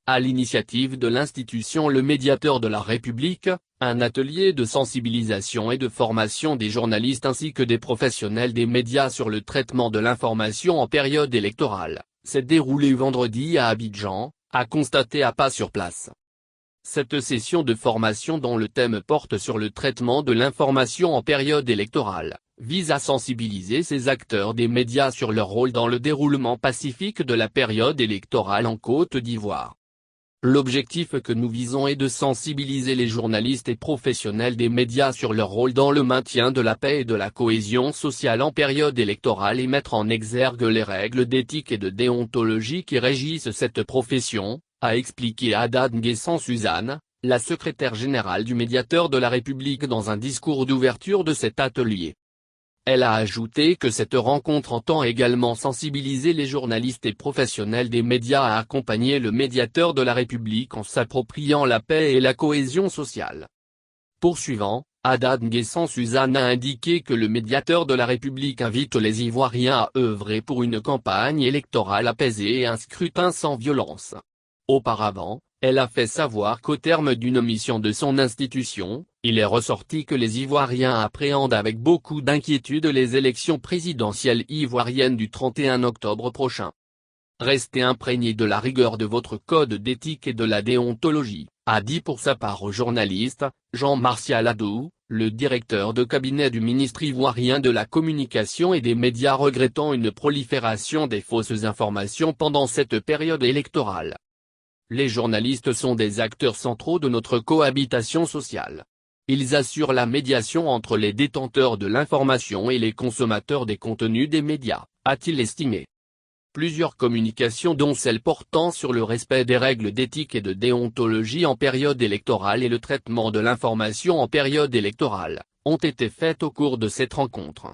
à l'initiative de l'institution Le Médiateur de la République, un atelier de sensibilisation et de formation des journalistes ainsi que des professionnels des médias sur le traitement de l'information en période électorale, s'est déroulé vendredi à Abidjan, a constaté APA sur place. Cette session de formation dont le thème porte sur le traitement de l'information en période électorale, vise à sensibiliser ces acteurs des médias sur leur rôle dans le déroulement pacifique de la période électorale en Côte d'Ivoire. L'objectif que nous visons est de sensibiliser les journalistes et professionnels des médias sur leur rôle dans le maintien de la paix et de la cohésion sociale en période électorale et mettre en exergue les règles d'éthique et de déontologie qui régissent cette profession, a expliqué Haddad Nguessan Suzanne, la secrétaire générale du Médiateur de la République dans un discours d'ouverture de cet atelier. Elle a ajouté que cette rencontre entend également sensibiliser les journalistes et professionnels des médias à accompagner le Médiateur de la République en s'appropriant la paix et la cohésion sociale. Poursuivant, Haddad Nguessan Suzanne a indiqué que le Médiateur de la République invite les Ivoiriens à œuvrer pour une campagne électorale apaisée et un scrutin sans violence. Auparavant, elle a fait savoir qu'au terme d'une mission de son institution, il est ressorti que les Ivoiriens appréhendent avec beaucoup d'inquiétude les élections présidentielles ivoiriennes du 31 octobre prochain. Restez imprégnés de la rigueur de votre code d'éthique et de la déontologie, a dit pour sa part au journaliste, Jean-Martial Adou, le directeur de cabinet du ministre ivoirien de la Communication et des Médias regrettant une prolifération des fausses informations pendant cette période électorale. Les journalistes sont des acteurs centraux de notre cohabitation sociale. Ils assurent la médiation entre les détenteurs de l'information et les consommateurs des contenus des médias, a-t-il estimé. Plusieurs communications dont celle portant sur le respect des règles d'éthique et de déontologie en période électorale et le traitement de l'information en période électorale, ont été faites au cours de cette rencontre.